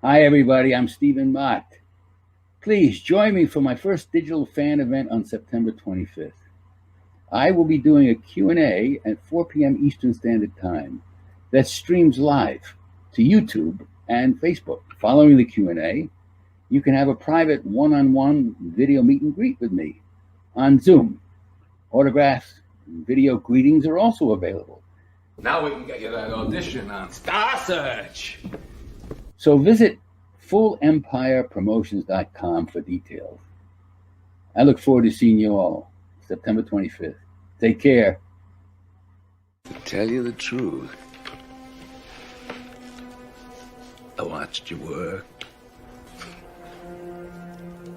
Hi, everybody. I'm Stephen Mott. Please join me for my first digital fan event on September 25th. I will be doing a Q&A at 4 p.m. Eastern Standard Time that streams live to YouTube and Facebook. Following the Q&A, you can have a private one-on-one video meet and greet with me on Zoom. Autographs and video greetings are also available. Now we can get you that audition on Star Search. So visit fullempirepromotions.com for details. I look forward to seeing you all September 25th. Take care. To tell you the truth, I watched you work,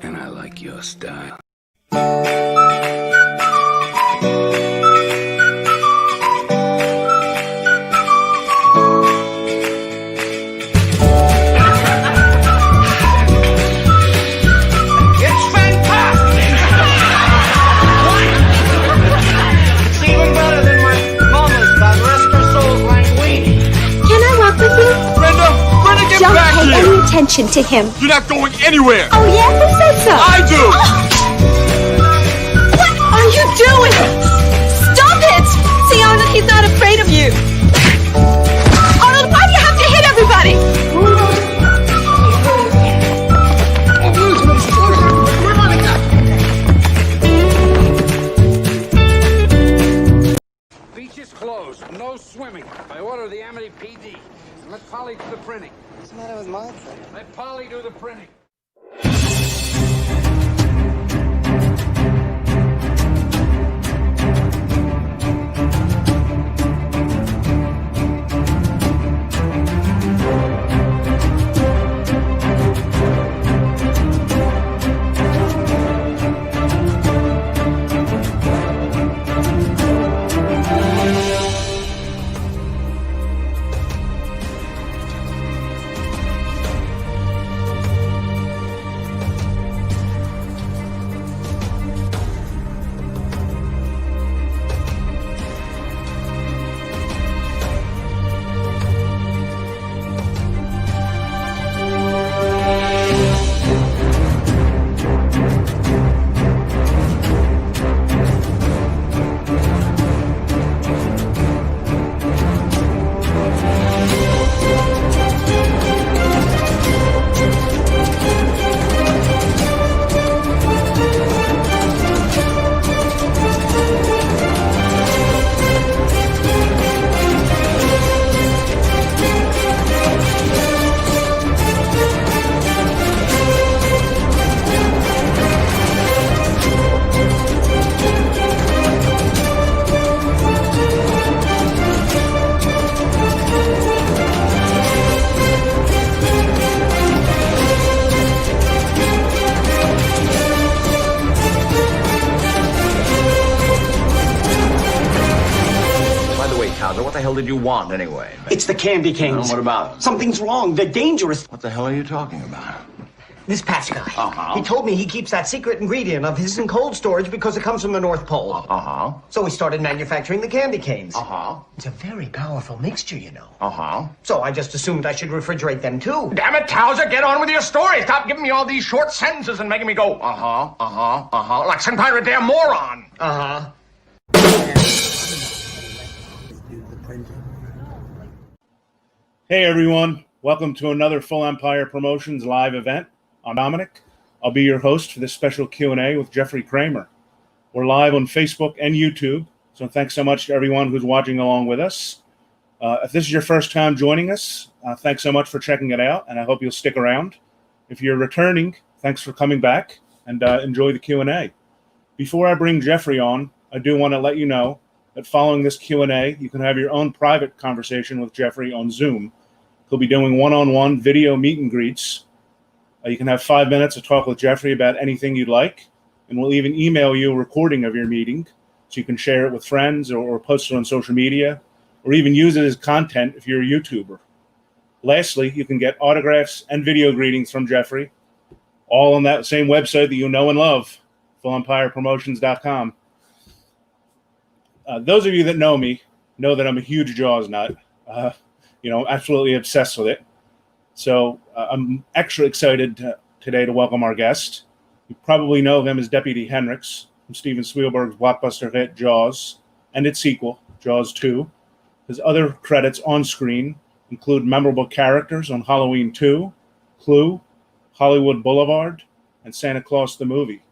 and I like your style. Any attention to him. You're not going anywhere! Oh yeah? Who said so? I do! What are you doing? Stop it! See, Arnold, he's not afraid of you. Arnold, why do you have to hit everybody? Beach is closed. No swimming. By order of the Amity PD. Let Polly do the printing. What's the matter with my thing? Let Polly do the printing. What the hell did you want, anyway? It's the Candy Canes. What about it? Something's wrong. They're dangerous. What the hell are you talking about? This patch guy. Uh-huh. He told me he keeps that secret ingredient of his in cold storage because it comes from the North Pole. Uh-huh. So he started manufacturing the Candy Canes. Uh-huh. It's a very powerful mixture, you know. Uh-huh. So I just assumed I should refrigerate them, too. Damn it, Towser, get on with your story. Stop giving me all these short sentences and making me go, uh-huh, uh-huh, uh-huh, like some kind of a damn moron. Uh-huh. Hey everyone, welcome to another Full Empire Promotions live event. I'm Dominic. I'll be your host for this special Q&A with Jeffrey Kramer. We're live on Facebook and YouTube, so thanks so much to everyone who's watching along with us. If this is your first time joining us, thanks so much for checking it out, and I hope you'll stick around. If you're returning, thanks for coming back, and enjoy the Q&A. Before I bring Jeffrey on, I do want to let you know that following this Q&A, you can have your own private conversation with Jeffrey on Zoom. He'll be doing one-on-one video meet and greets. You can have 5 minutes to talk with Jeffrey about anything you'd like, and we'll even email you a recording of your meeting so you can share it with friends or post it on social media, or even use it as content if you're a YouTuber. Lastly, you can get autographs and video greetings from Jeffrey, all on that same website that you know and love, fullempirepromotions.com. Those of you that know me know that I'm a huge Jaws nut. Absolutely obsessed with it. So I'm extra excited today to welcome our guest. You probably know him as Deputy Henricks from Steven Spielberg's blockbuster hit Jaws and its sequel, Jaws 2. His other credits on screen include memorable characters on Halloween 2, Clue, Hollywood Boulevard, and Santa Claus the Movie.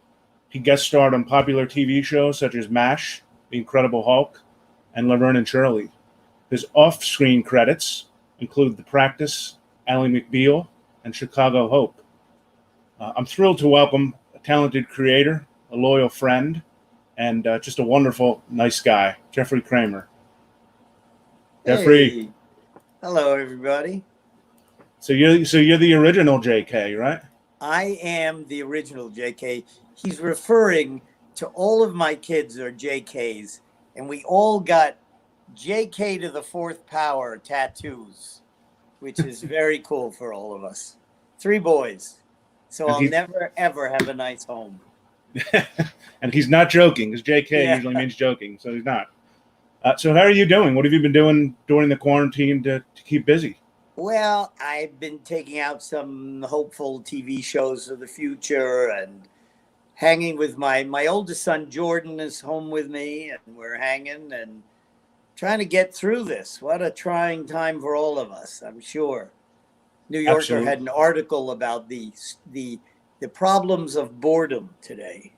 He guest starred on popular TV shows such as MASH, The Incredible Hulk, and Laverne and Shirley. His off-screen credits include The Practice, Ally McBeal, and Chicago Hope. I'm thrilled to welcome a talented creator, a loyal friend, and just a wonderful, nice guy, Jeffrey Kramer. Jeffrey. Hey. Hello, everybody. So you're the original JK, right? I am the original JK. He's referring to all of my kids are JKs, and we all got JK to the fourth power tattoos, which is very cool for all of us. 3 boys. So I'll never, ever have a nice home. And he's not joking, because JK usually means joking, so he's not. So how are you doing? What have you been doing during the quarantine to keep busy? Well, I've been taking out some hopeful TV shows of the future and hanging with my oldest son, Jordan, is home with me, and we're hanging and trying to get through this. What a trying time for all of us, I'm sure. New Yorker Absolutely. had an article about the problems of boredom today.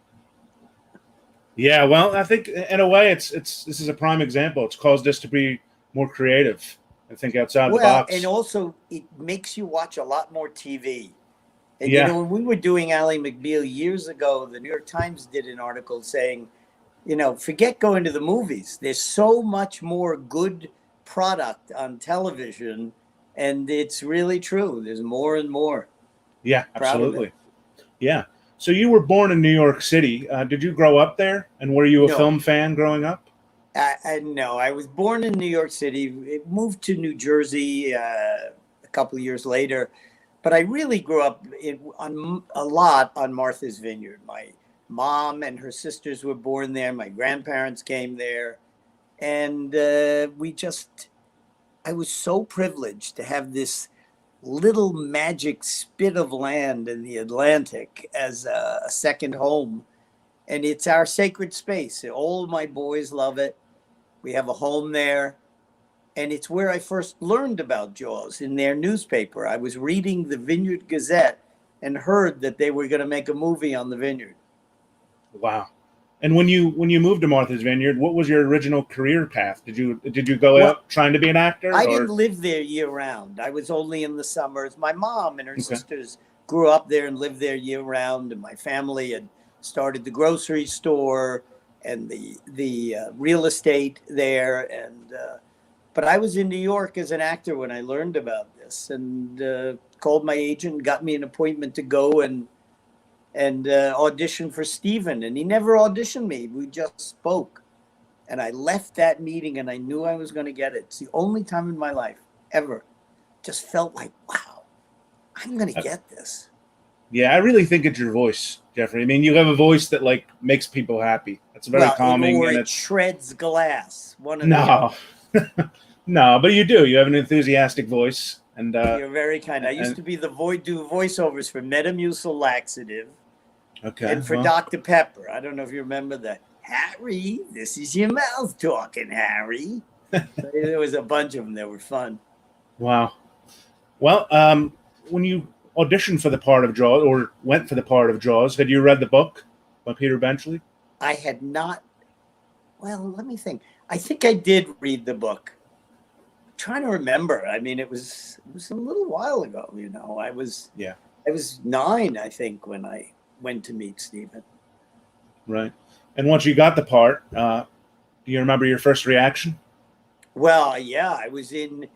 Yeah, well, I think in a way this is a prime example. It's caused us to be more creative and think outside the box. And also it makes you watch a lot more TV. And Yeah. you know, when we were doing Ally McBeal years ago, the New York Times did an article saying, you know, forget going to the movies. There's so much more good product on television, and it's really true. There's more and more. Yeah, Proud of absolutely. it. Yeah. So you were born in New York City. Did you grow up there? And were you a No. film fan growing up? No, I was born in New York City, moved to New Jersey a couple of years later, but I really grew up a lot on Martha's Vineyard. My mom and her sisters were born there. My grandparents came there. And I was so privileged to have this little magic spit of land in the Atlantic as a second home. And it's our sacred space. All of my boys love it. We have a home there. And it's where I first learned about Jaws, in their newspaper. I was reading the Vineyard Gazette and heard that they were going to make a movie on the vineyard. Wow. And when you moved to Martha's Vineyard, what was your original career path? Did you go out trying to be an actor? I didn't live there year round. I was only in the summers. My mom and her sisters grew up there and lived there year round, and my family had started the grocery store and the real estate there. And but I was in New York as an actor when I learned about this, and called my agent and got me an appointment to go and audition for Steven. And he never auditioned me. We just spoke. And I left that meeting and I knew I was going to get it. It's the only time in my life ever. Just felt like, wow, I'm going to get this. Yeah, I really think it's your voice, Jeffrey. I mean, you have a voice that like makes people happy. It's very calming. Or and it shreds glass. No, but you do. You have an enthusiastic voice. And you're very kind. I used to be do voiceovers for Metamucil laxative. Okay. And for Dr. Pepper. I don't know if you remember that. Harry, this is your mouth talking, Harry. There was a bunch of them that were fun. Wow. Well, when you auditioned for the part of Jaws, or went for the part of Jaws, had you read the book by Peter Benchley? I had not. Well, let me think. I think I did read the book. I'm trying to remember. I mean, it was a little while ago, you know. I was 9, I think, when I went to meet Steven. Right. And once you got the part, do you remember your first reaction? Well, yeah, I was in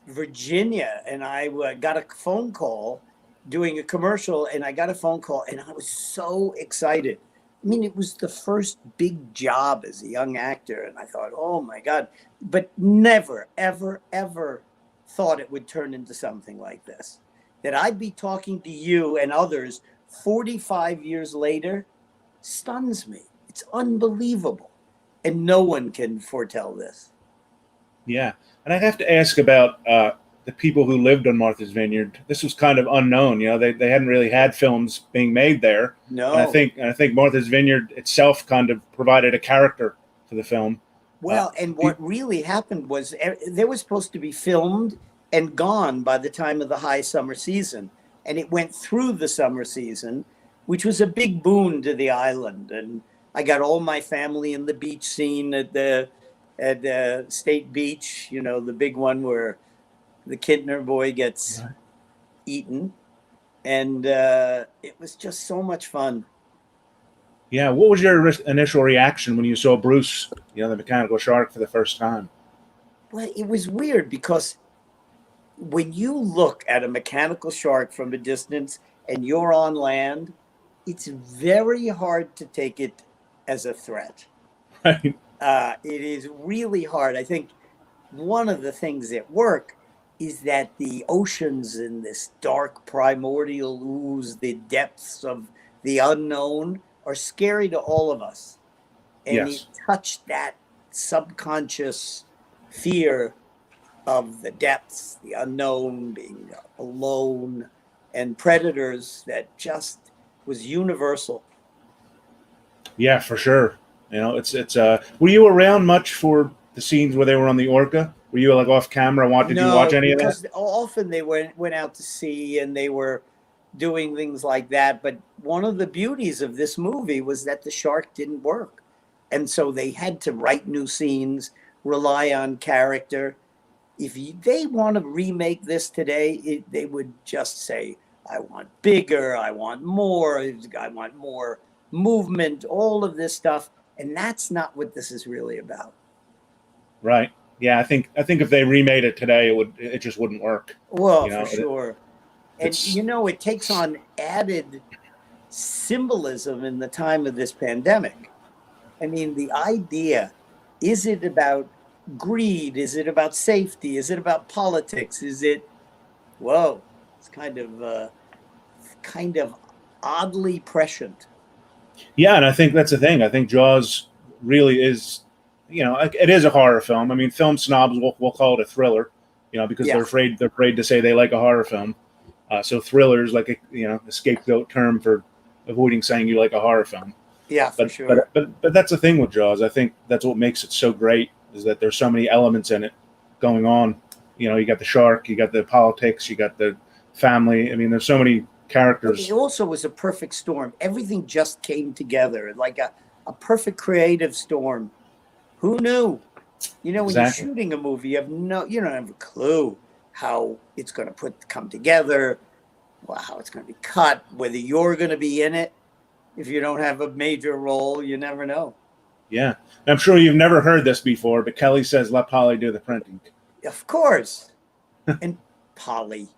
Virginia and I got a phone call doing a commercial, and I got a phone call and I was so excited. I mean, it was the first big job as a young actor. And I thought, oh my God, but never, ever, ever thought it would turn into something like this, that I'd be talking to you and others 45 years later stuns me. It's unbelievable. And no one can foretell this. Yeah. And I have to ask about the people who lived on Martha's Vineyard, this was kind of unknown. You know, they hadn't really had films being made there. No. And I think Martha's Vineyard itself kind of provided a character for the film. Well, and what really happened was they were supposed to be filmed and gone by the time of the high summer season. And it went through the summer season, which was a big boon to the island. And I got all my family in the beach scene at the State Beach, you know, the big one where the Kintner boy gets eaten. And it was just so much fun. Yeah. What was your initial reaction when you saw Bruce, you know, the mechanical shark, for the first time? Well, it was weird because when you look at a mechanical shark from a distance and you're on land, it's very hard to take it as a threat. Right. It is really hard. I think one of the things at work is that the oceans in this dark primordial ooze, the depths of the unknown, are scary to all of us. And Yes. it touched that subconscious fear of the depths, the unknown, being alone, and predators that just was universal. Yeah, for sure. You know, it's were you around much for the scenes where they were on the Orca? Were you like off camera? Did you watch any of that? Because often they went out to sea and they were doing things like that. But one of the beauties of this movie was that the shark didn't work. And so they had to write new scenes, rely on character. If they want to remake this today, they would just say, I want bigger, I want more movement, all of this stuff. And that's not what this is really about. Right. Yeah, I think if they remade it today, it just wouldn't work. Well, You know, for sure. And, it takes on added symbolism in the time of this pandemic. I mean, the idea, is it about greed? Is it about safety? Is it about politics? Is it, it's kind of oddly prescient. Yeah, and I think that's the thing. I think Jaws really is, it is a horror film. I mean, film snobs will call it a thriller, because they're afraid to say they like a horror film. So thriller is like a scapegoat term for avoiding saying you like a horror film. Yeah, for sure. But that's the thing with Jaws. I think that's what makes it so great, is that there's so many elements in it going on. You got the shark, you got the politics, you got the family. I mean, there's so many characters. It also was a perfect storm. Everything just came together like a perfect creative storm. Who knew? When you're shooting a movie, you don't have a clue how it's going to come together, how it's going to be cut, whether you're going to be in it. If you don't have a major role, you never know. Yeah. I'm sure you've never heard this before, but Kelly says, let Polly do the printing. Of course. And Polly.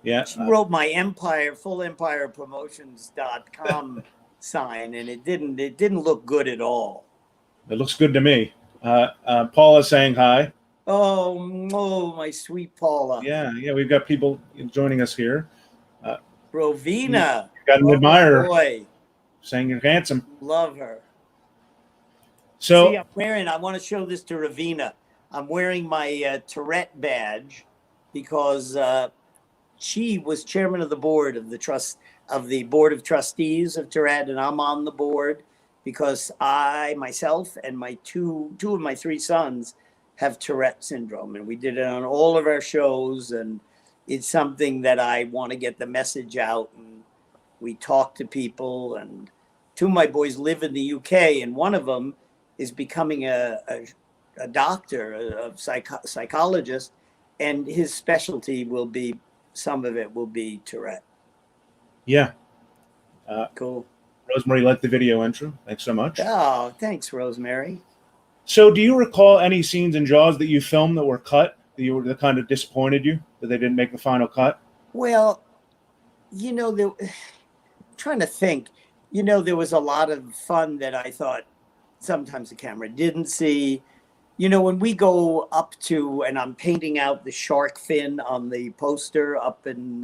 Yeah. She wrote my fullempirepromotions.com sign, and it didn't look good at all. It looks good to me. Paula's saying hi. Oh, my sweet Paula. Yeah, we've got people joining us here. Rovina. Got an admirer. Boy. Saying you're handsome. Love her. So See, I want to show this to Ravina. I'm wearing my Tourette badge because she was chairman of the board of the board of trustees of Tourette, and I'm on the board because I myself and my two of my three sons have Tourette syndrome, and we did it on all of our shows, and it's something that I want to get the message out, and we talk to people, and two of my boys live in the UK, and one of them is becoming a doctor, a psychologist, and his specialty will be, some of it will be Tourette. Yeah. Cool. Rosemary liked the video intro. Thanks so much. Oh, thanks, Rosemary. So do you recall any scenes in Jaws that you filmed that were cut, that kind of disappointed you, that they didn't make the final cut? Well, trying to think, there was a lot of fun that I thought sometimes the camera didn't see. When we go up to, and I'm painting out the shark fin on the poster up in,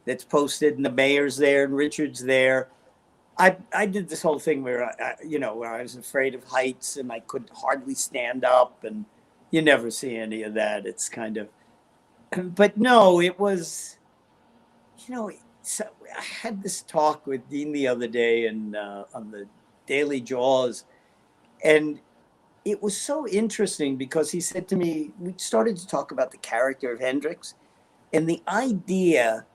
that's posted, and the mayor's there and Richard's there. I did this whole thing where where I was afraid of heights and I could hardly stand up, and you never see any of that. It's kind of, But no, it was, so I had this talk with Dean the other day and on the Daily Jaws, and it was so interesting because he said to me, we started to talk about the character of Hendrix, and the idea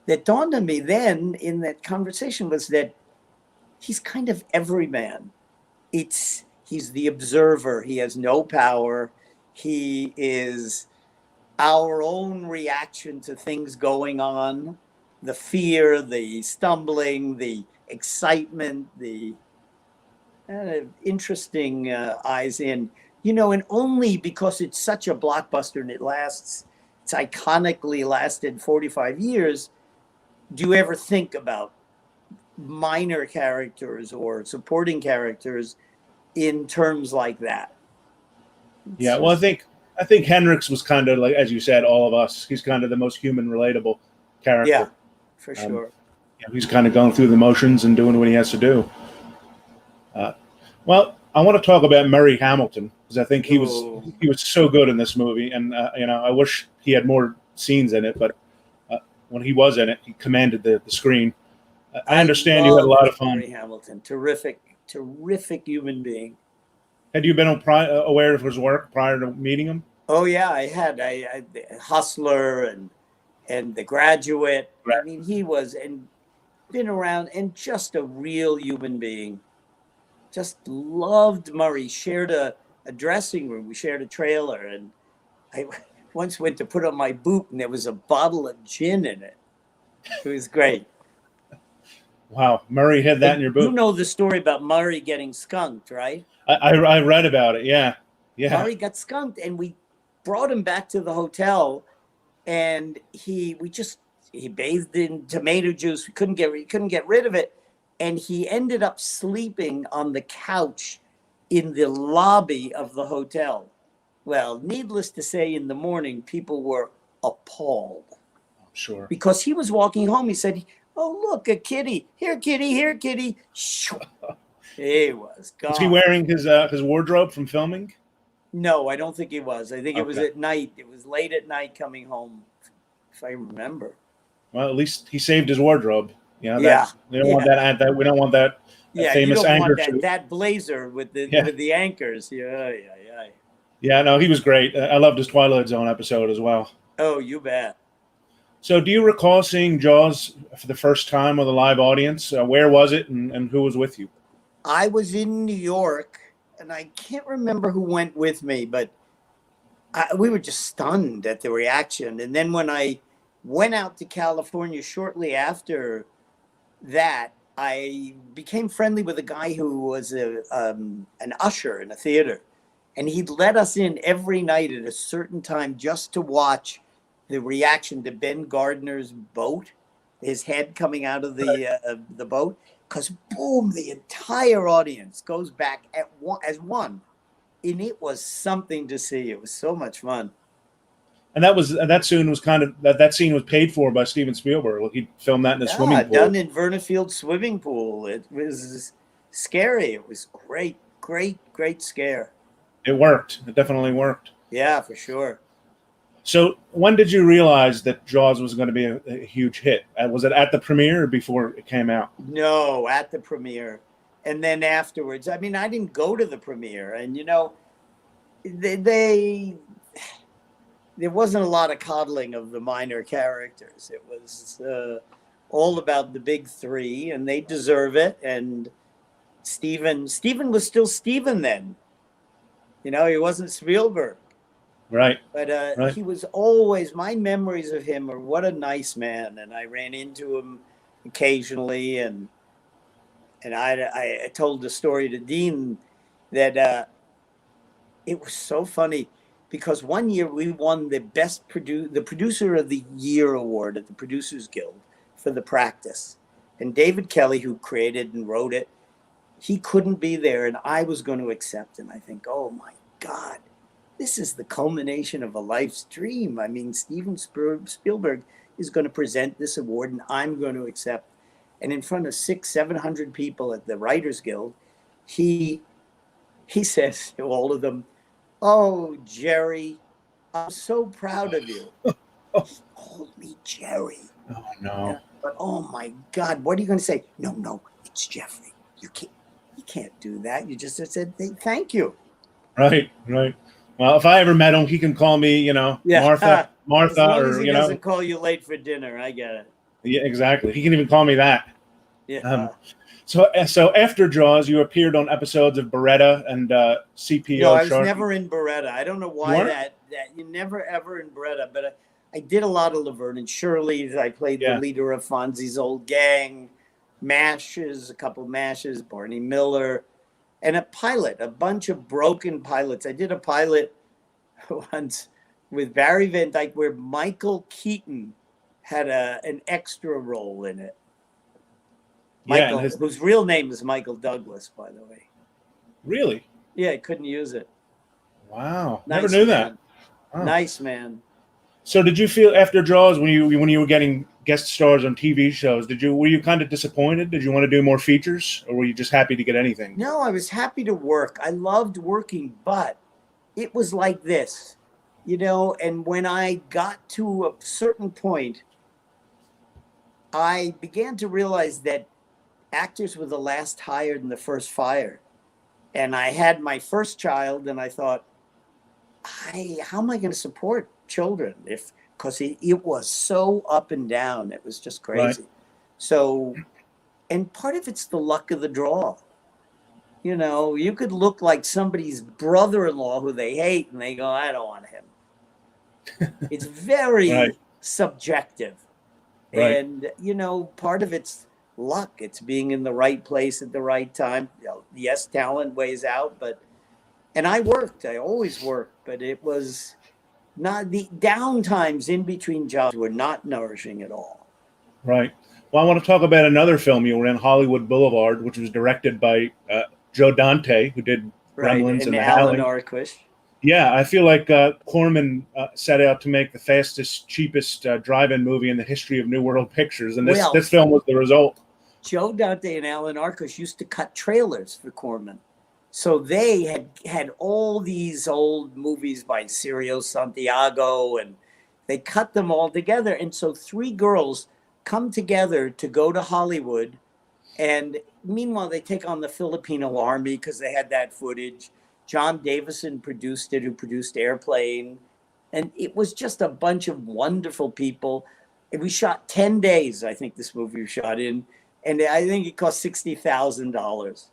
that dawned on me then in that conversation was that he's kind of everyman. He's the observer. He has no power. He is our own reaction to things going on, the fear, the stumbling, the excitement, the interesting eyes in, and only because it's such a blockbuster and it's iconically lasted 45 years, do you ever think about minor characters or supporting characters in terms like that. Yeah, well, I think Hendrix was kind of like, as you said, all of us. He's kind of the most human, relatable character. Yeah, for sure. He's kind of going through the motions and doing what he has to do. Well, I want to talk about Murray Hamilton because I think he was so good in this movie, and I wish he had more scenes in it. But when he was in it, he commanded the screen. I understand you had a lot of fun. Murray Hamilton, terrific human being. Had you been aware of his work prior to meeting him? Oh yeah, I had. I Hustler and The Graduate. Right. I mean, he was and been around and just a real human being. Just loved Murray. Shared a dressing room. We shared a trailer, and I once went to put on my boot, and there was a bottle of gin in it. It was great. Wow, Murray had that in your boot. You know the story about Murray getting skunked, right? I read about it. Yeah. Murray got skunked, and we brought him back to the hotel, and he bathed in tomato juice. We couldn't get rid of it, and he ended up sleeping on the couch in the lobby of the hotel. Well, needless to say, in the morning, people were appalled. Sure. Because he was walking home. He said, "Oh, look, a kitty. Here, kitty. Here, kitty." He was gone. Was he wearing his wardrobe from filming? No, I don't think he was. I think it was at night. It was late at night coming home, if I remember. Well, at least he saved his wardrobe. Yeah. We don't want that. We don't want that famous anchor. That blazer with the anchors. Yeah. Yeah, no, he was great. I loved his Twilight Zone episode as well. Oh, you bet. So do you recall seeing Jaws for the first time with a live audience? Where was it and who was with you? I was in New York, and I can't remember who went with me, but we were just stunned at the reaction. And then when I went out to California shortly after that, I became friendly with a guy who was an usher in a theater. And he'd let us in every night at a certain time just to watch the reaction to Ben Gardner's boat, his head coming out of the boat. Because boom, the entire audience goes back as one. And it was something to see. It was so much fun. And that scene was paid for by Steven Spielberg. Like, he filmed that in a swimming pool. Done in Verna swimming pool. It was scary. It was great scare. It worked. It definitely worked. Yeah, for sure. So when did you realize that Jaws was going to be a huge hit? Was it at the premiere or before it came out? No, at the premiere. And then afterwards. I mean, I didn't go to the premiere. And, there wasn't a lot of coddling of the minor characters. It was all about the big three, and they deserve it. And Steven was still Steven then. He wasn't Spielberg. Right. But right. He was always, my memories of him are what a nice man. And I ran into him occasionally. And I told the story to Dean that it was so funny because one year we won the the Producer of the Year award at the Producers Guild for The Practice. And David Kelly, who created and wrote it, he couldn't be there. And I was going to accept him. I think, oh my God. This is the culmination of a life's dream. I mean, Steven Spielberg is going to present this award, and I'm going to accept. And in front of 600-700 people at the Writers Guild, he says to all of them, "Oh, Jerry, I'm so proud of you." Oh. He called me Jerry. Oh no. But oh my God, what are you going to say? No, it's Jeffrey. You can't do that. You just said thank you. Right. Well, if I ever met him, he can call me, Martha, As long or as he doesn't call you late for dinner, I get it. Yeah, exactly. He can even call me that. Yeah. So after Jaws, you appeared on episodes of Beretta and CPO. No, I was Sharky. never in Beretta. I don't know why that you never ever in Beretta, but I did a lot of Laverne and Shirley's. I played the leader of Fonzie's old gang, MASHes, a couple of MASHes, Barney Miller, and a bunch of broken pilots. I did a pilot once with Barry Van Dyke where Michael Keaton had an extra role in it. Michael, whose real name is Michael Douglas, by the way. Really? Yeah, I couldn't use it. Wow, Nice never knew man. that. Wow. Nice man. So, did you feel after Jaws, when you were getting guest stars on TV shows, were you kind of disappointed? Did you want to do more features, or were you just happy to get anything? No, I was happy to work. I loved working, but it was like this, And when I got to a certain point, I began to realize that actors were the last hired and the first fired. And I had my first child, and I thought, how am I going to support children because it was so up and down. It was just crazy. Right. So, and part of it's the luck of the draw. You could look like somebody's brother-in-law who they hate, and they go, I don't want him. It's very subjective. Right. And, part of it's luck. It's being in the right place at the right time. Yes, talent weighs out, and I worked. I always worked, but it was not the downtimes in between jobs were not nourishing at all. Right. Well, I want to talk about another film you were in, Hollywood Boulevard, which was directed by Joe Dante, who did Gremlins and Alan Arquist. Yeah, I feel like Corman set out to make the fastest, cheapest drive-in movie in the history of New World Pictures, and this film was the result. Joe Dante and Alan Arquist used to cut trailers for Corman. So they had all these old movies by Cirio Santiago, and they cut them all together. And so three girls come together to go to Hollywood. And meanwhile, they take on the Filipino army because they had that footage. John Davison produced it, who produced Airplane. And it was just a bunch of wonderful people. And we shot 10 days, I think this movie was shot in. And I think it cost $60,000.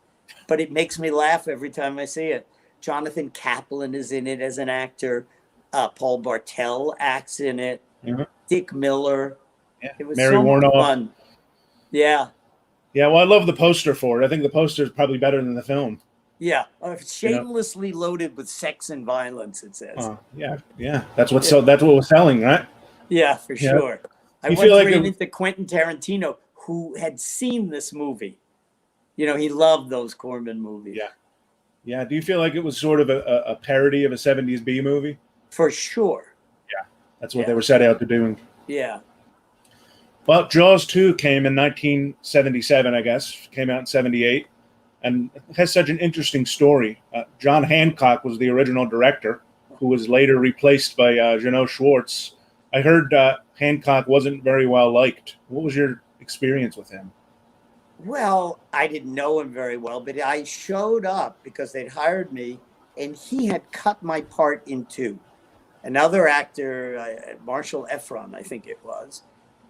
But it makes me laugh every time I see it. Jonathan Kaplan is in it as an actor. Paul Bartel acts in it. Mm-hmm. Dick Miller. Yeah. It was Mary so Warnock. fun. Yeah. Yeah, well, I love the poster for it. I think the poster is probably better than the film. Yeah. Shamelessly loaded with sex and violence, it says. Yeah. That's what was selling, right? Yeah, for sure. I once ran into Quentin Tarantino, who had seen this movie. He loved those Corman movies. Yeah. Yeah. Do you feel like it was sort of a parody of a 70s B movie? For sure. Yeah. That's what they were set out to do. Yeah. Well, Jaws 2 came in 1977, I guess. Came out in 78. And it has such an interesting story. John Hancock was the original director, who was later replaced by Jeannot Schwartz. I heard Hancock wasn't very well liked. What was your experience with him? Well, I didn't know him very well, but I showed up because they'd hired me, and he had cut my part in two. Another actor, Marshall Efron, I think it was,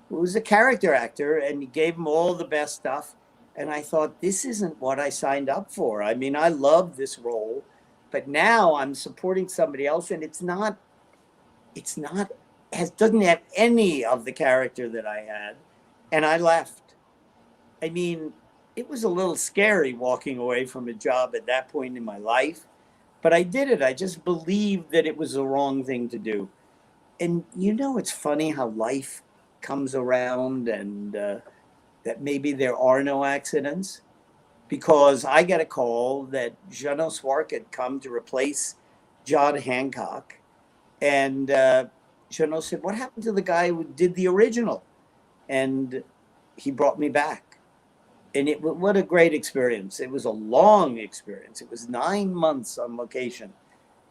who was a character actor, and he gave him all the best stuff. And I thought, this isn't what I signed up for. I mean, I love this role, but now I'm supporting somebody else, and doesn't have any of the character that I had. And I left. I mean, it was a little scary walking away from a job at that point in my life, but I did it. I just believed that it was the wrong thing to do. And it's funny how life comes around, and that maybe there are no accidents, because I got a call that Jeannot Schwartz had come to replace John Hancock. And Jeannot said, what happened to the guy who did the original? And he brought me back. And what a great experience. It was a long experience. It was 9 months on location.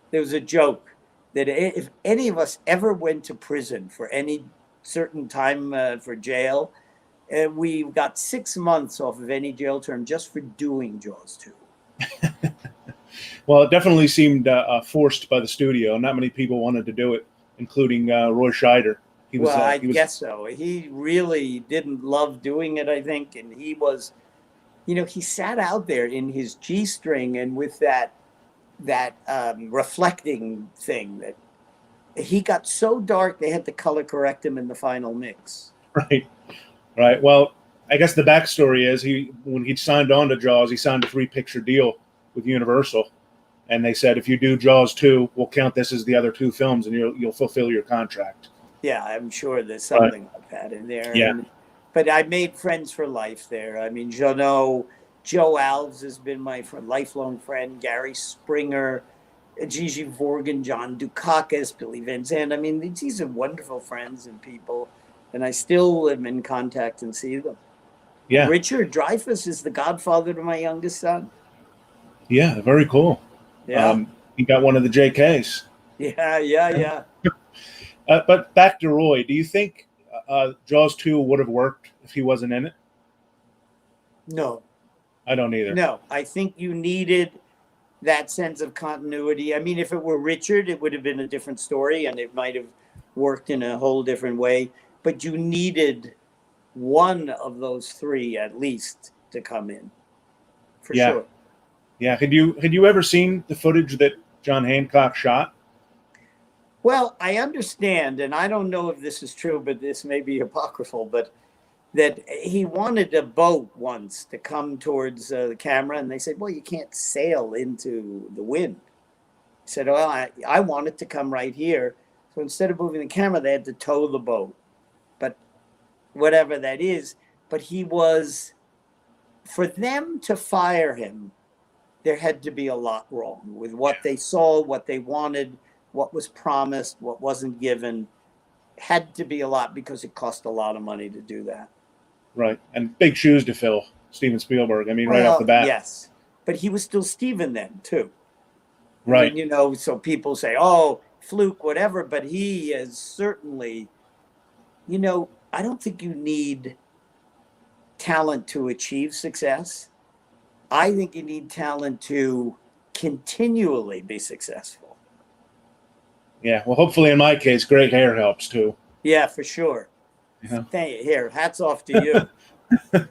There was a joke that if any of us ever went to prison for any certain time for jail, we got 6 months off of any jail term just for doing Jaws 2. Well, it definitely seemed forced by the studio. Not many people wanted to do it, including Roy Scheider. I guess so. He really didn't love doing it, I think. And he was, he sat out there in his G-string and with that reflecting thing that he got so dark they had to color correct him in the final mix. Right. Well, I guess the backstory is when he signed on to Jaws, he signed a 3-picture deal with Universal. And they said, if you do Jaws 2, we'll count this as the other 2 films, and you'll fulfill your contract. Yeah, I'm sure there's something like that in there. Yeah. But I made friends for life there. I mean, Joe Alves has been my lifelong friend. Gary Springer, Gigi Vorgan, John Dukakis, Billy Van Zandt. I mean, these are wonderful friends and people, and I still am in contact and see them. Yeah. Richard Dreyfuss is the godfather to my youngest son. Yeah, very cool. Yeah. He got one of the JKs. Yeah. But back to Roy, do you think Jaws 2 would have worked if he wasn't in it? No. I don't either. No, I think you needed that sense of continuity. I mean, if it were Richard, it would have been a different story and it might have worked in a whole different way. But you needed one of those 3 at least to come in, for sure. Yeah. Had you ever seen the footage that John Hancock shot? Well, I understand, and I don't know if this is true, but this may be apocryphal, but that he wanted a boat once to come towards the camera, and they said, well, you can't sail into the wind. He said, well, I want it to come right here. So instead of moving the camera, they had to tow the boat. But whatever that is, but for them to fire him, there had to be a lot wrong with what they saw, what they wanted, what was promised, what wasn't given. Had to be a lot because it cost a lot of money to do that. Right. And big shoes to fill, Steven Spielberg. I mean, right off the bat. Yes. But he was still Steven then, too. Right. And, so people say, oh, fluke, whatever. But he is certainly, I don't think you need talent to achieve success. I think you need talent to continually be successful. Yeah, well, hopefully in my case, great hair helps too. Yeah, for sure. Yeah. Thank you. Here, hats off to you.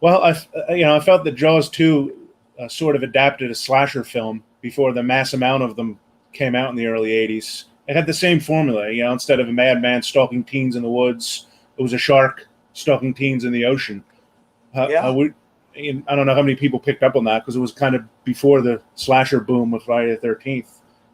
Well, I felt that Jaws 2 sort of adapted a slasher film before the mass amount of them came out in the early 80s. It had the same formula, instead of a madman stalking teens in the woods, it was a shark stalking teens in the ocean. I don't know how many people picked up on that because it was kind of before the slasher boom with Friday the 13th.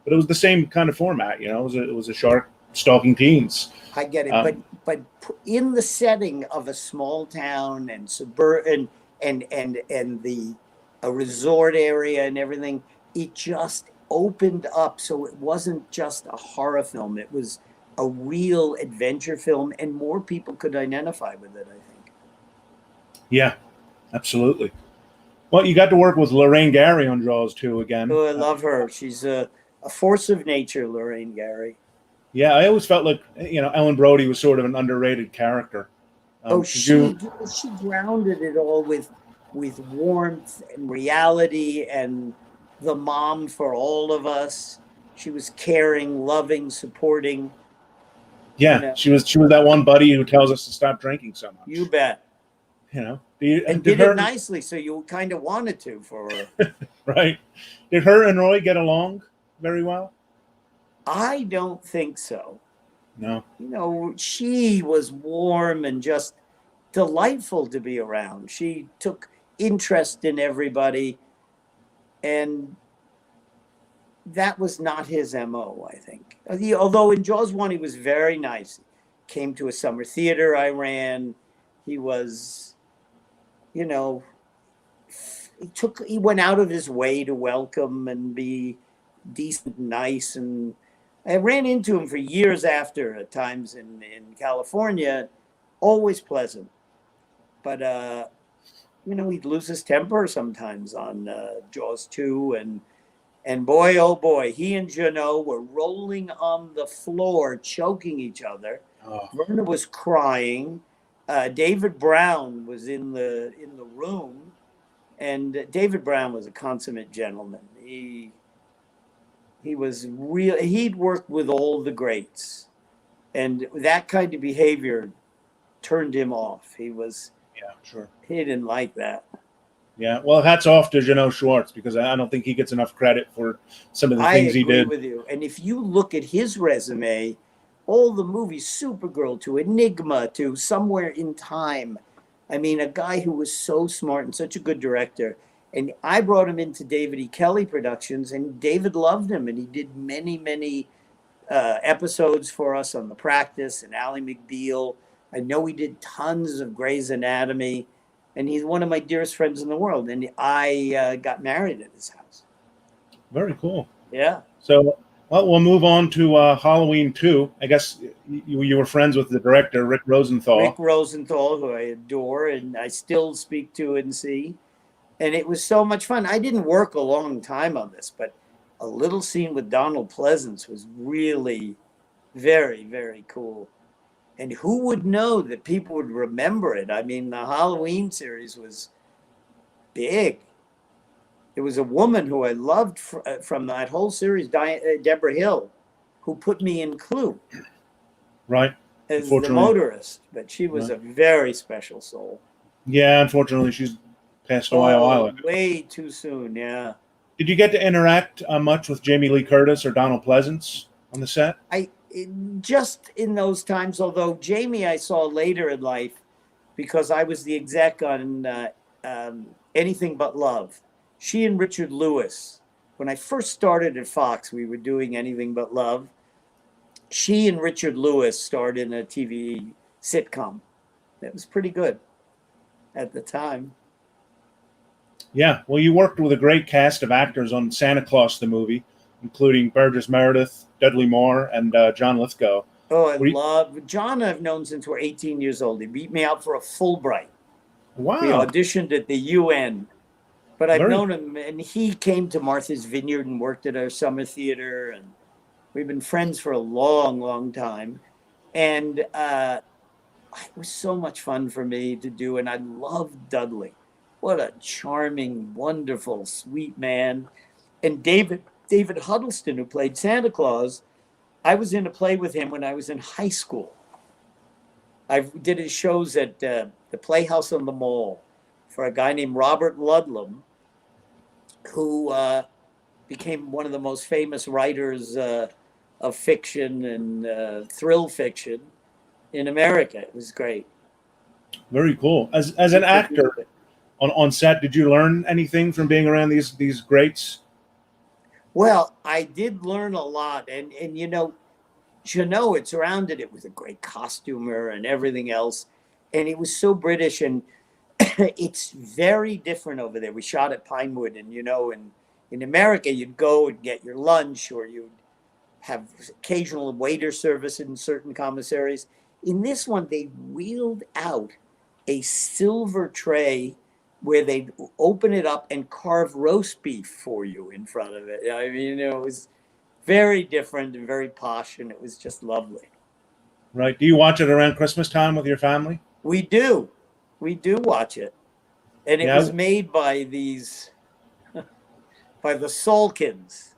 But it was the same kind of format, it was a shark stalking teens. I get it, but in the setting of a small town and suburban and a resort area and everything, it just opened up. So it wasn't just a horror film; it was a real adventure film, and more people could identify with it, I think. Yeah, absolutely. Well, you got to work with Lorraine Gary on Jaws 2 again. Oh, I love her. She's a force of nature, Lorraine Gary. Yeah, I always felt like Ellen Brody was sort of an underrated character. She grounded it all with warmth and reality, and the mom for all of us. She was caring, loving, supporting. Yeah, she was that one buddy who tells us to stop drinking so much. You bet. And did it nicely, so you kind of wanted to for her. Right. Did her and Roy get along very well? I don't think so. No. She was warm and just delightful to be around. She took interest in everybody, and that was not his MO, I think. Although in Jaws 1, he was very nice. Came to a summer theater I ran. He was, he went out of his way to welcome and be decent and nice. And I ran into him for years after, at times in California, always pleasant. But, he'd lose his temper sometimes on Jaws 2. And boy, oh boy, he and Jeannot were rolling on the floor, choking each other. Oh, Verna was crying. David Brown was in the room, and David Brown was a consummate gentleman. He was real. He'd worked with all the greats, and that kind of behavior turned him off. yeah, sure. He didn't like that. Yeah, well, hats off to Jeannot Schwartz, because I don't think he gets enough credit for some of the things he I agree did. with you. And if you look at his resume, all the movies, Supergirl to Enigma to Somewhere in Time. I mean, a guy who was so smart and such a good director. And I brought him into David E. Kelly Productions, and David loved him. And he did many, many episodes for us on The Practice and Ally McBeal. I know he did tons of Grey's Anatomy. And he's one of my dearest friends in the world. And I got married at his house. Very cool. Yeah. So, well, we'll move on to Halloween 2. I guess you were friends with the director, Rick Rosenthal. Rick Rosenthal, who I adore and I still speak to and see. And it was so much fun. I didn't work a long time on this, but a little scene with Donald Pleasance was really very, very cool. And who would know that people would remember it? I mean, the Halloween series was big. It was a woman who I loved from that whole series, Deborah Hill, who put me in Clue. Right. As the motorist. But she was a very special soul. Yeah, unfortunately, she's passed away a while ago. Way too soon, yeah. Did you get to interact much with Jamie Lee Curtis or Donald Pleasance on the set? Just in those times, although Jamie I saw later in life because I was the exec on Anything But Love. She and Richard Lewis, when I first started at Fox, we were doing Anything But Love. She and Richard Lewis starred in a TV sitcom. That was pretty good at the time. Yeah, well, you worked with a great cast of actors on Santa Claus, the movie, including Burgess Meredith, Dudley Moore, and John Lithgow. Oh, I love John. I've known since we're 18 years old. He beat me out for a Fulbright. Wow. We auditioned at the UN. But I've known him, and he came to Martha's Vineyard and worked at our summer theater, and we've been friends for a long, long time. And it was so much fun for me to do, and I loved Dudley. What a charming, wonderful, sweet man. And David Huddleston, who played Santa Claus, I was in a play with him when I was in high school. I did his shows at the Playhouse on the Mall for a guy named Robert Ludlum, who became one of the most famous writers of fiction and thrill fiction in America. It was great. Very cool. As an actor on set, did you learn anything from being around these greats? Well, I did learn a lot. And you know, Jeannot, it surrounded it with a great costumer and everything else. And it was so British, and it's very different over there. We shot at Pinewood, and you know, in America, you'd go and get your lunch, or you'd have occasional waiter service in certain commissaries. In this one, they wheeled out a silver tray where they'd open it up and carve roast beef for you in front of it. I mean, you know, it was very different and very posh, and it was just lovely. Right. Do you watch it around Christmas time with your family? We do. We do watch it. And it was made by by the Salkins.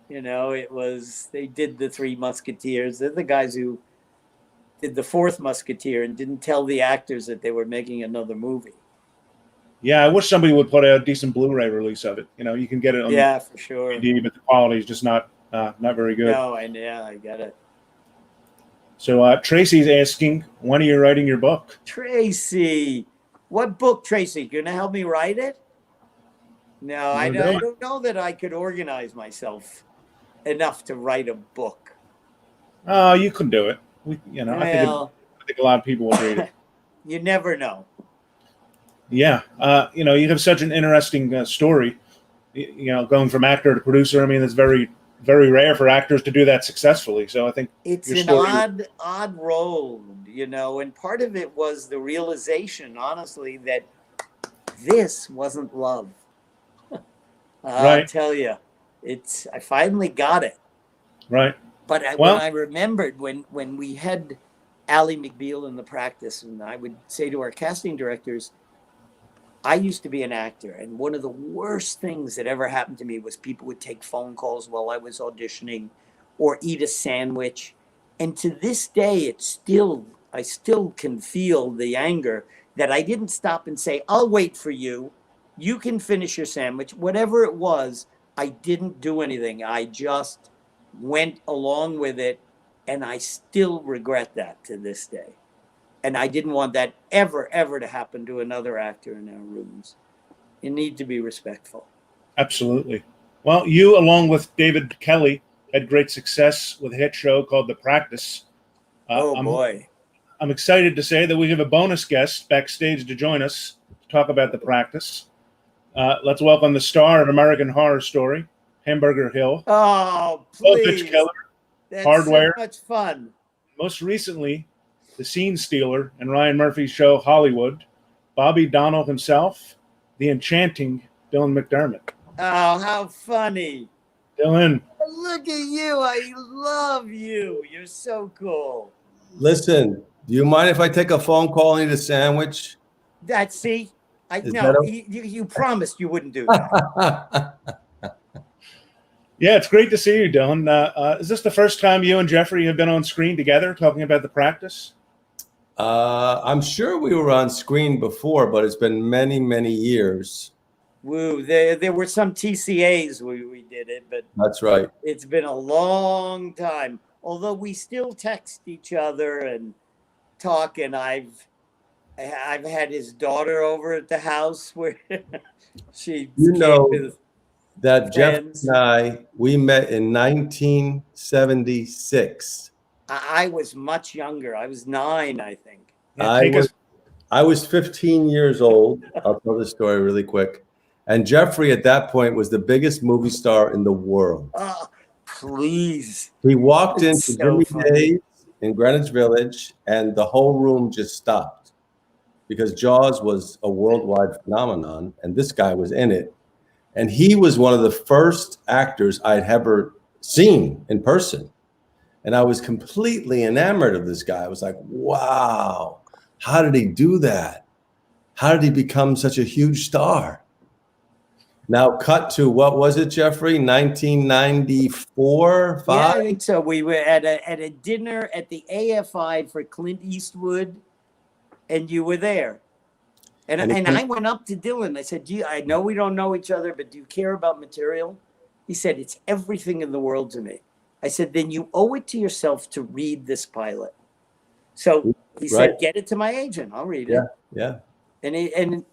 You know, they did the Three Musketeers. They're the guys who did the Fourth Musketeer and didn't tell the actors that they were making another movie. Yeah, I wish somebody would put a decent Blu-ray release of it. You know, you can get it on for sure. DVD, but the quality is just not very good. No, I get it. So Tracy's asking, when are you writing your book? Tracy, what book, Tracy? You gonna help me write it? No, I don't know that I could organize myself enough to write a book. Oh, you can do it. I think a lot of people will read it. You never know. Yeah, you know, you have such an interesting story. You know, going from actor to producer. I mean, it's very, very rare for actors to do that successfully. So I think it's an odd role, you know, and part of it was the realization, honestly, that this wasn't love. I'll tell you, I finally got it. Right. But Well- when I remembered when we had Ally McBeal in the practice, and I would say to our casting directors, I used to be an actor, and one of the worst things that ever happened to me was people would take phone calls while I was auditioning or eat a sandwich. And to this day, I still can feel the anger that I didn't stop and say, I'll wait for you. You can finish your sandwich. Whatever it was, I didn't do anything. I just went along with it, and I still regret that to this day. And I didn't want that ever to happen to another actor in our rooms. You need to be respectful. Absolutely. Well, you, along with David Kelly, had great success with a hit show called The Practice. Boy. I'm excited to say that we have a bonus guest backstage to join us to talk about The Practice. Let's welcome the star of American Horror Story, Hamburger Hill. Oh, Pitch please. Killer, That's Hardware. so much fun. Most recently, the Scene Stealer in Ryan Murphy's show Hollywood, Bobby Donnell himself, the enchanting Dylan McDermott. Oh, how funny. Dylan, Look at you. I love you. You're so cool. Listen, do you mind if I take a phone call and eat a sandwich? See, Is no, that you promised you wouldn't do that. yeah, it's great to see you, Dylan. Is this the first time you and Jeffrey have been on screen together talking about The Practice? I'm sure we were on screen before, but it's been many, many years. Woo, there were some TCAs we did it, but That's right. it's been a long time. Although we still text each other and talk, and I've had his daughter over at the house where she You came know with that Jeff friends. and I, we met in 1976. I was much younger. I was 9, I think. Yeah, I was 15 years old. I'll tell the story really quick. And Jeffrey at that point was the biggest movie star in the world. Oh, please. He walked It's into so Jimmy funny. Days in Greenwich Village, and the whole room just stopped because Jaws was a worldwide phenomenon, and this guy was in it. And he was one of the first actors I'd ever seen in person. And I was completely enamored of this guy. I was like, wow, how did he do that? How did he become such a huge star? Now cut to, what was it, Jeffrey? 1994, 5? Yeah, I think so. We were at a dinner at the AFI for Clint Eastwood, and you were there. And I went up to Dylan. I said, I know we don't know each other, but do you care about material? He said, it's everything in the world to me. I said, then you owe it to yourself to read this pilot. So he said, get it to my agent. I'll read it. Yeah. And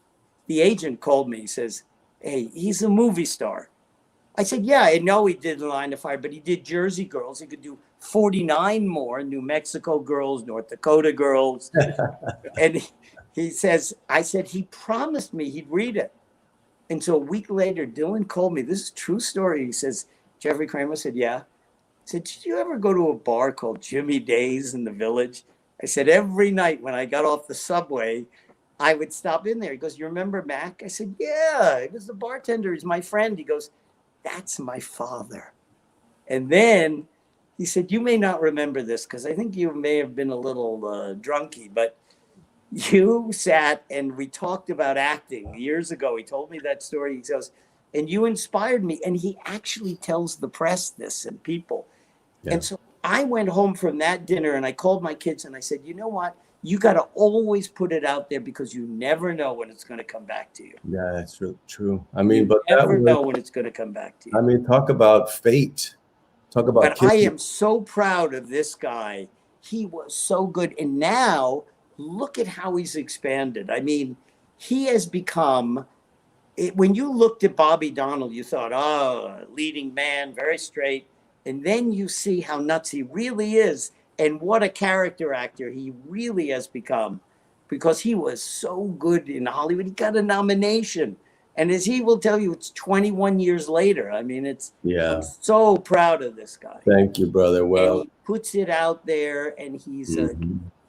the agent called me. He says, hey, he's a movie star. I said, yeah, I know he did Line of Fire, but he did Jersey Girls. He could do 49 more, New Mexico Girls, North Dakota Girls. And he says, I said, he promised me he'd read it. And so a week later, Dylan called me. This is a true story. He says, Jeffrey Kramer said, yeah. I said, did you ever go to a bar called Jimmy Days in the Village? I said, every night when I got off the subway, I would stop in there. He goes, you remember Mac? I said, yeah, he was the bartender. He's my friend. He goes, that's my father. And then he said, you may not remember this because I think you may have been a little drunky, but you sat and we talked about acting years ago. He told me that story. He goes, and you inspired me. And he actually tells the press this and people. Yeah. And so I went home from that dinner and I called my kids and I said, you know what? You got to always put it out there because you never know when it's going to come back to you. Yeah, that's really true. I mean, but you never know when it's going to come back to you. I mean, talk about fate. Talk about. But I am so proud of this guy. He was so good. And now look at how he's expanded. I mean, he has become, when you looked at Bobby Donnell, you thought, oh, leading man, very straight. And then you see how nuts he really is and what a character actor he really has become because he was so good in Hollywood. He got a nomination. And as he will tell you, it's 21 years later. I mean, I'm so proud of this guy. Thank you, brother. Well, and he puts it out there and he's a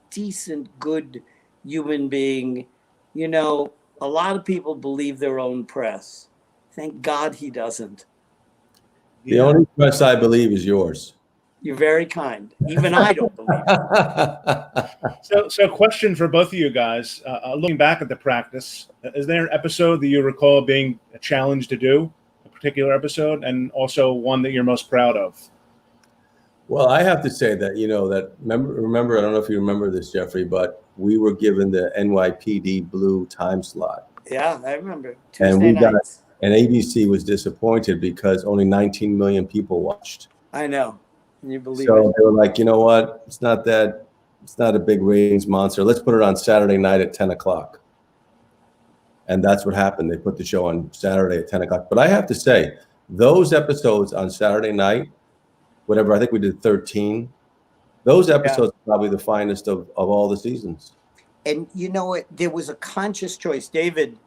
decent, good human being. You know, a lot of people believe their own press. Thank God he doesn't. The only trust I believe is yours. You're very kind. Even I don't believe it. So question for both of you guys. Looking back at the practice, is there an episode that you recall being a challenge to do, a particular episode, and also one that you're most proud of? Well, I have to say that, remember, I don't know if you remember this, Jeffrey, but we were given the NYPD Blue time slot. Yeah, I remember. And Tuesday nights. And ABC was disappointed because only 19 million people watched. I know. Can you believe So it? they were like, you know what? It's not a big ratings monster. Let's put it on Saturday night at 10 o'clock. And that's what happened. They put the show on Saturday at 10 o'clock. But I have to say, those episodes on Saturday night, whatever, I think we did 13. Those episodes are probably the finest of all the seasons. And you know what? There was a conscious choice. David,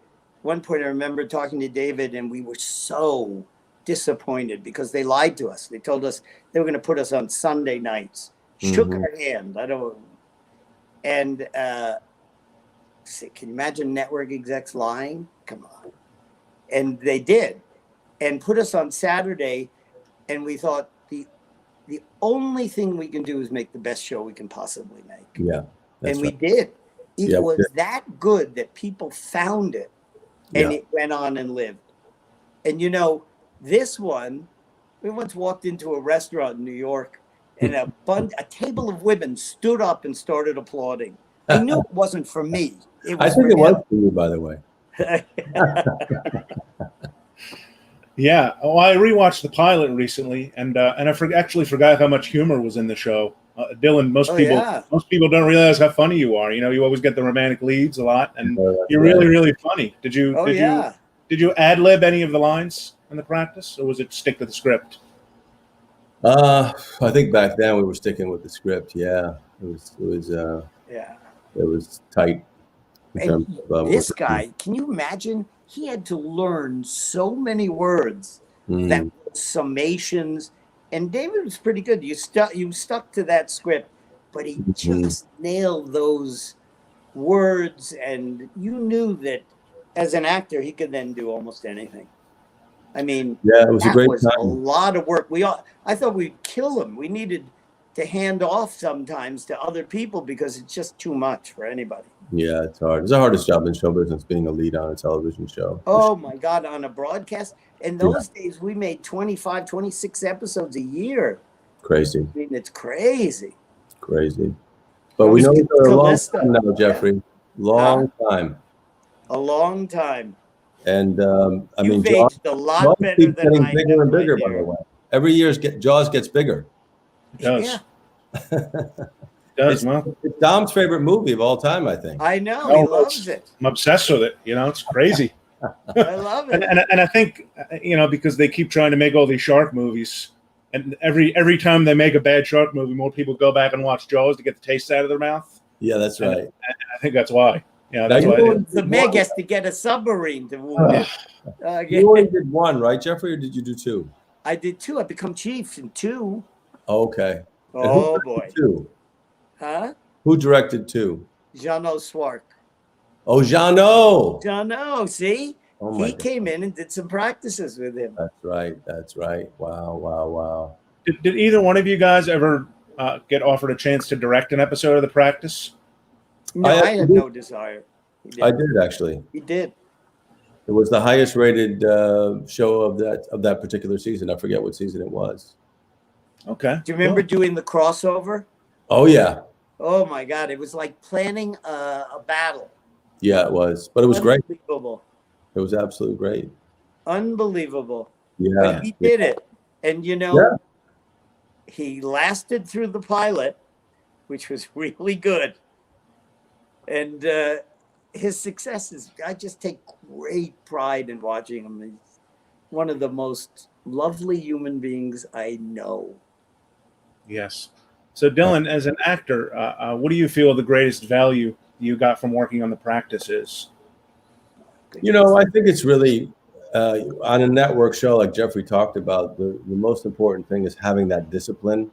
one point I remember talking to David, and we were so disappointed because they lied to us. They told us they were going to put us on Sunday nights. Shook our hand. And can you imagine network execs lying? Come on. And they did, and put us on Saturday. And we thought the only thing we can do is make the best show we can possibly make. Yeah. And we did. It was we did. that good that people found it, and it went on and lived. And this one, we once walked into a restaurant in New York, and a table of women stood up and started applauding. I knew it wasn't for me. I think it was for you, by the way. Yeah. Oh, I rewatched the pilot recently, and I actually forgot how much humor was in the show. Dylan, most people don't realize how funny you are. You always get the romantic leads a lot, and you're really, really funny. Did you ad lib any of the lines in the practice, or was it stick to the script? I think back then we were sticking with the script. Yeah, it was tight. And this guy, can you imagine? He had to learn so many words, that summations. And David was pretty good. You stuck to that script, but he just nailed those words, and you knew that as an actor he could then do almost anything. I mean, it was a great time. A lot of work. I thought we'd kill him. We needed to hand off sometimes to other people because it's just too much for anybody. Yeah, it's hard. It's the hardest job in show business, being a lead on a television show. Oh my God, on a broadcast. In those days, we made 25, 26 episodes a year. Crazy. I mean, it's crazy. It's crazy. But we know each other a long time now, Jeffrey. Long time. A long time. And You've aged a lot better than I bigger have, and bigger, my by dear. the way. Every year, Jaws gets bigger. It does. Yeah. It does. It's Dom's favorite movie of all time, I think. I know. He loves it. I'm obsessed with it. It's crazy. I love it. And I think, because they keep trying to make all these shark movies, and every time they make a bad shark movie, more people go back and watch Jaws to get the taste out of their mouth. Yeah, that's right. And I think that's why. That's Now, why. The Meg has to get a submarine to wound it. You only did one, right, Jeffrey, or did you do two? I did two. I become chief in two. Okay. And Oh, who boy. directed two? Huh? Who directed two? Jeannot Swark. Oh, Jeannot. Jeannot, see? Oh my He God. came in and did some practices with him. That's right. Wow. Did either one of you guys ever get offered a chance to direct an episode of The Practice? No, I had no desire. I did, actually. He did. It was the highest rated show of that particular season. I forget what season it was. Okay. Do you remember doing the crossover? Oh, yeah. Oh, my God. It was like planning a battle. Yeah, it was. But it was great. Unbelievable. It was absolutely great. Unbelievable. Yeah. But he did it. And, he lasted through the pilot, which was really good. And his successes, I just take great pride in watching him. He's one of the most lovely human beings I know. Yes. So, Dylan, as an actor, what do you feel the greatest value you got from working on The Practice is? I think it's really on a network show like Jeffrey talked about, the most important thing is having that discipline,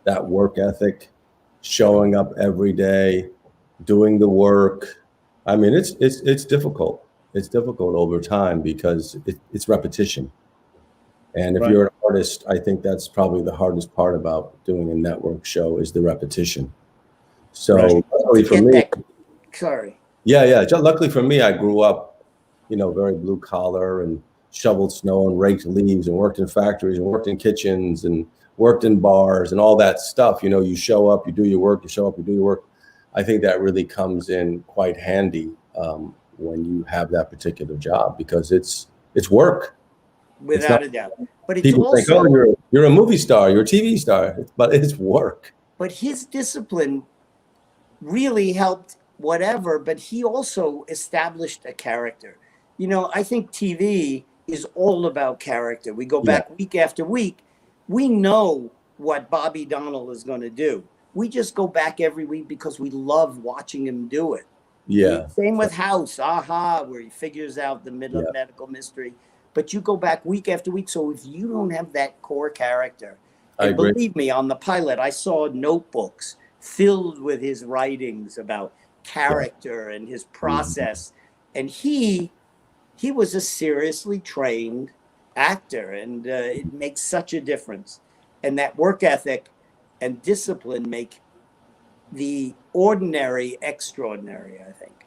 that work ethic, showing up every day, doing the work. I mean, it's difficult. It's difficult over time because it's repetition. And if Right. you're an artist, I think that's probably the hardest part about doing a network show is the repetition. So Right. luckily for Get me, that. Sorry. yeah. Luckily for me, I grew up, very blue collar and shoveled snow and raked leaves and worked in factories and worked in kitchens and worked in bars and all that stuff. You show up, you do your work, you show up, you do your work. I think that really comes in quite handy when you have that particular job because it's work. Without a doubt. But it's People think, also, oh, you're a movie star, you're a TV star, but it's work. but his discipline really helped whatever, but he also established a character. I think TV is all about character. We go back week after week. We know what Bobby Donnell is going to do. We just go back every week because we love watching him do it. Yeah. Same with House, where he figures out the medical mystery. But you go back week after week. So if you don't have that core character, and believe me, on the pilot, I saw notebooks filled with his writings about character and his process. And he was a seriously trained actor, and it makes such a difference. And that work ethic and discipline make the ordinary extraordinary, I think.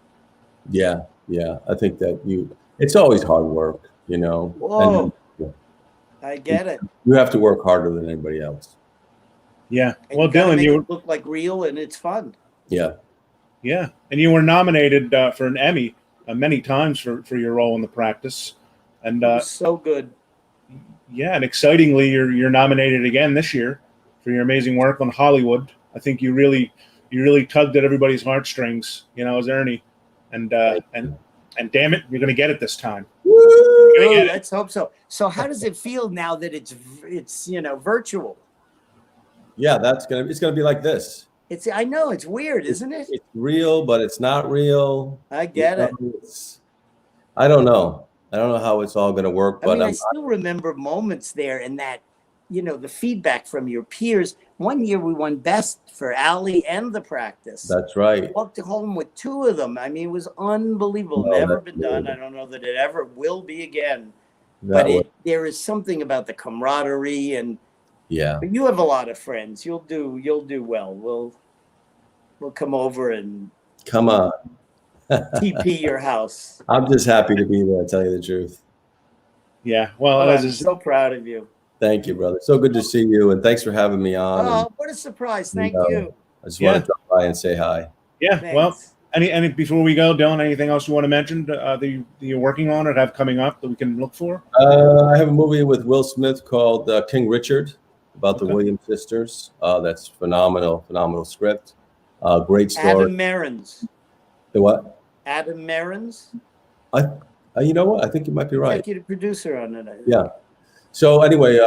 Yeah. I think that it's always hard work, Whoa. And, I get it. you have to work harder than anybody else. Yeah. And Well, you gotta Dylan, make you it look like real, and it's fun. Yeah. Yeah, and you were nominated for an Emmy many times for your role in The Practice, and It was so good. yeah, and excitingly, you're nominated again this year for your amazing work on Hollywood. I think you really tugged at everybody's heartstrings, as Ernie, and damn it, you're going to get it this time. Let's hope so. So, how does it feel now that it's virtual? Yeah, it's gonna be like this. I know it's weird, isn't it? It's real, but it's not real. I get it. I don't know. I don't know how it's all gonna work, but I still remember moments there, and that the feedback from your peers. One year we won best for Alley and The Practice. That's right. Walked home with 2 of them. It was unbelievable. No, Never that's been done. good. I don't know that it ever will be again. That But there is something about the camaraderie, and Yeah. you have a lot of friends. You'll do well. We'll come over and Come on. TP your house. I'm just happy to be there, to tell you the truth. Yeah, well, I'm so proud of you. Thank you, brother. So good to see you, and thanks for having me on. Oh, what a surprise! Thank you. I just want to drop by and say hi. Yeah, Thanks. well, any before we go, Dylan, anything else you want to mention that you're working on or have coming up that we can look for? I have a movie with Will Smith called King Richard about the Williams sisters. That's phenomenal script. Great story. Adam Merins. The what? Adam Merins. You know what? I think you might be right. Executive producer on it. Yeah. So anyway,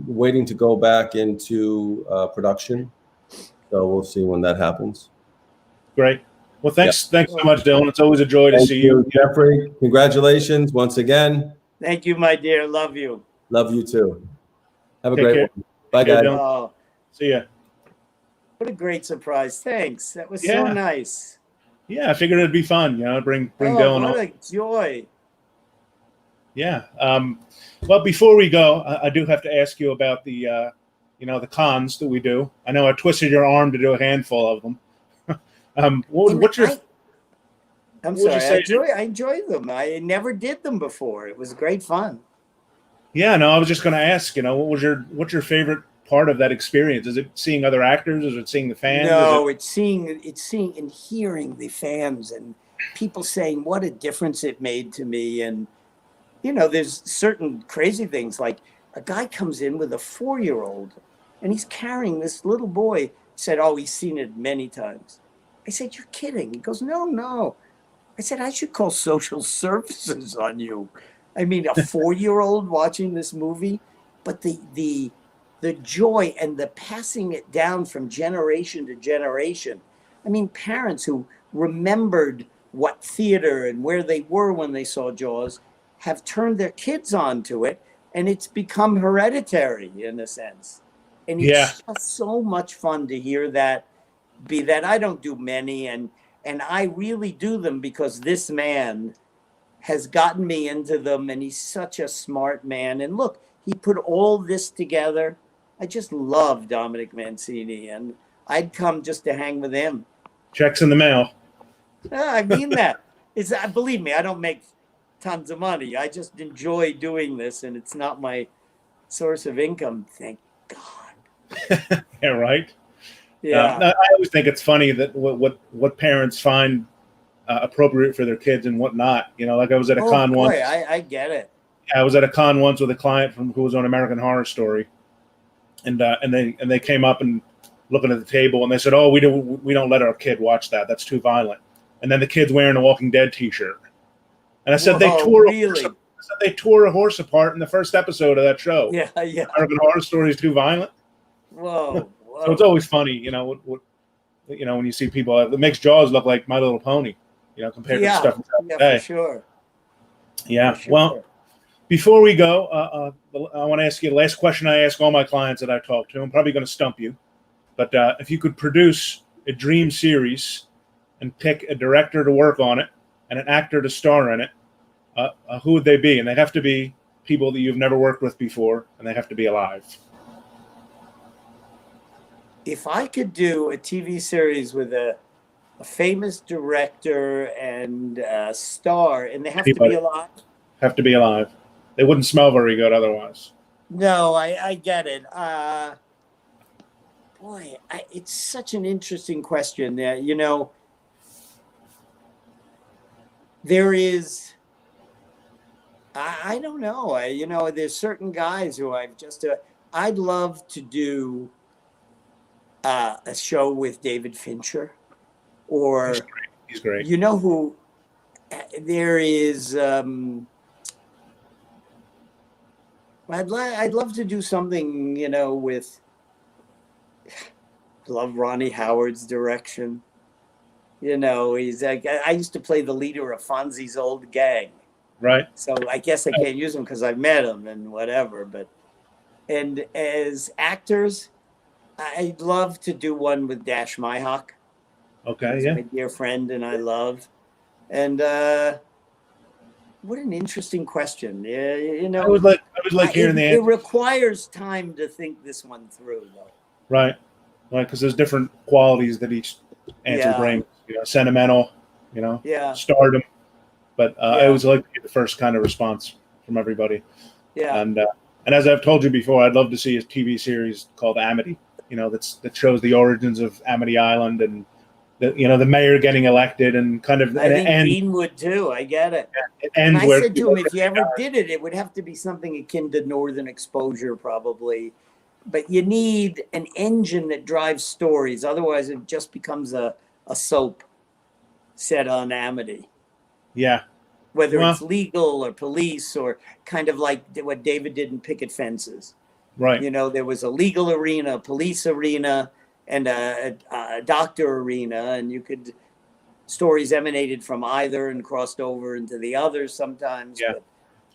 waiting to go back into production. So we'll see when that happens. Great. Well, thanks so much, Dylan. It's always a joy to see you. Jeffrey. Congratulations once again. Thank you, my dear. Love you. Love you too. Have a Take great care. one. Bye, Take care, guys. Dylan. Oh, See ya. what a great surprise. Thanks. That was so Yeah. nice. Yeah, I figured it'd be fun. Bring Oh, Dylan what on. a joy. Yeah. Well, before we go, I do have to ask you about the the cons that we do. I know I twisted your arm to do a handful of them. What's your? I'm What'd you sorry. say? I enjoy them. I never did them before. It was great fun. Yeah, no, I was just going to ask. What's your favorite part of that experience? Is it seeing other actors? Is it seeing the fans? No, it's seeing and hearing the fans and people saying what a difference it made to me. And there's certain crazy things, like a guy comes in with a 4-year-old and he's carrying this little boy. He said, "Oh, he's seen it many times." I said, "You're kidding." He goes, No. I said, "I should call social services on you." A 4-year-old watching this movie, but the joy and the passing it down from generation to generation. Parents who remembered what theater and where they were when they saw Jaws have turned their kids onto it, and it's become hereditary in a sense. And it's just so much fun to hear that. I don't do many, and I really do them because this man has gotten me into them, and he's such a smart man. And look, he put all this together. I just love Dominic Mancini, and I'd come just to hang with him. Checks in the mail. I mean that. Believe me, I don't make tons of money. I just enjoy doing this, and it's not my source of income. Thank God. Yeah, right. Yeah. I always think it's funny that what parents find appropriate for their kids and what not. You know, like I was at a con once. I get it. I was at a con once with a client who was on American Horror Story, and they came up and looking at the table, and they said, "Oh, we don't let our kid watch that. That's too violent." And then the kid's wearing a Walking Dead T-shirt, and I said they tore a horse apart in the first episode of that show. Yeah. American Horror Story is too violent. Whoa. So it's always funny, you know, what when you see people, it makes Jaws look like My Little Pony, you know, compared to stuff today. For sure. Yeah. For sure. Well, before we go, I want to ask you the last question I ask all my clients that I talk to. I'm probably going to stump you, but if you could produce a dream series and pick a director to work on it and an actor to star in it, who would they be? And they have to be people that you've never worked with before, and they have to be alive. If I could do a TV series with a famous director and a star, and they have to be alive? Have to be alive. They wouldn't smell very good otherwise. No, I get it. It's such an interesting question. You know, there is, I don't know. There's certain guys who I'd love to do a show with David Fincher, or he's great. You know who? There is. I'd love to do something, you know, with. Love Ronnie Howard's direction. You know, he's like, I used to play the leader of Fonzie's old gang. Right. So I guess I can't use him because I've met him and whatever. And as actors, I'd love to do one with Dash Myhawk. Okay, He's yeah. my dear friend and I love. And what an interesting question. You know, I would like hearing the answer. It requires time to think this one through, though. Right, because there's different qualities that each answer brings. You know, sentimental, you know, stardom. But I always like to get the first kind of response from everybody. Yeah. And as I've told you before, I'd love to see a TV series called Amity. You know, that shows the origins of Amity Island and the mayor getting elected and kind of. I think Dean would too. I get it. And I said to him, if you ever did it, it would have to be something akin to Northern Exposure, probably. But you need an engine that drives stories. Otherwise, it just becomes a soap set on Amity. Yeah. Whether it's legal or police or kind of like what David did in Picket Fences. Right. You know, there was a legal arena, a police arena, and a doctor arena, and stories emanated from either and crossed over into the other sometimes. Yeah.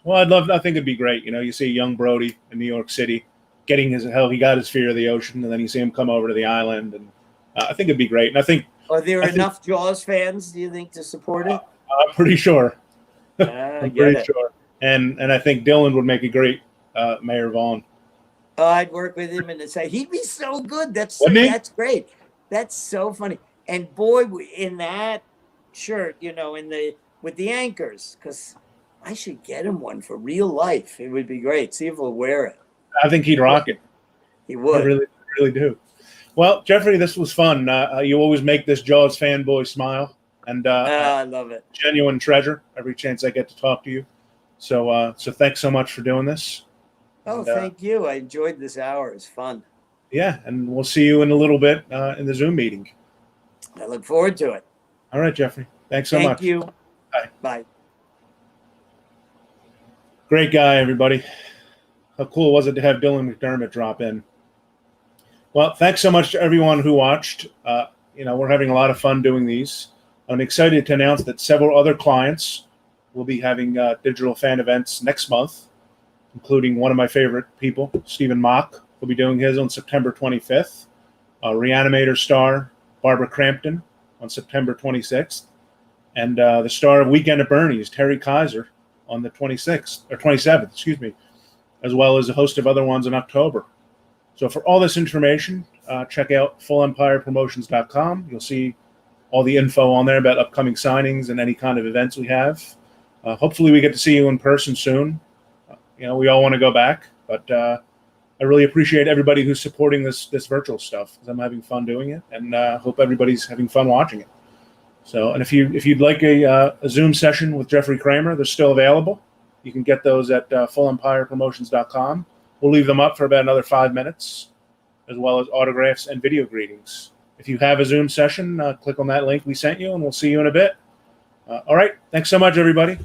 Well, I think it'd be great. You know, you see young Brody in New York City getting he got his fear of the ocean, and then you see him come over to the island, and I think it'd be great. And I think. Are there enough Jaws fans, do you think, to support it? I'm pretty sure. I'm pretty sure. And I think Dylan would make a great Mayor Vaughn. Oh, I'd work with him and say he'd be so good. That's great. That's so funny. And boy, in that shirt, you know, with the anchors, because I should get him one for real life. It would be great. See if he'll wear it. I think he'd rock it. He would. I really do. Well, Jeffrey, this was fun. You always make this Jaws fanboy smile, and I love it. Genuine treasure every chance I get to talk to you. So thanks so much for doing this. Oh, thank you. I enjoyed this hour. It was fun. Yeah, and we'll see you in a little bit in the Zoom meeting. I look forward to it. All right, Jeffrey. Thanks so much. Thank you. Bye. Bye. Great guy, everybody. How cool was it to have Dylan McDermott drop in? Well, thanks so much to everyone who watched. We're having a lot of fun doing these. I'm excited to announce that several other clients will be having digital fan events next month, including one of my favorite people, Stephen Mock, will be doing his on September 25th. Reanimator star Barbara Crampton on September 26th. And the star of Weekend at Bernie's, Terry Kaiser, on the 27th, excuse me. as well as a host of other ones in October. So for all this information, check out fullempirepromotions.com. You'll see all the info on there about upcoming signings and any kind of events we have. Hopefully we get to see you in person soon. We all want to go back, but I really appreciate everybody who's supporting this virtual stuff, because I'm having fun doing it, and hope everybody's having fun watching it. So, and if you'd like a Zoom session with Jeffrey Kramer, they're still available. You can get those at fullempirepromotions.com. We'll leave them up for about another 5 minutes, as well as autographs and video greetings. If you have a Zoom session, click on that link we sent you, and we'll see you in a bit. All right. Thanks so much, everybody.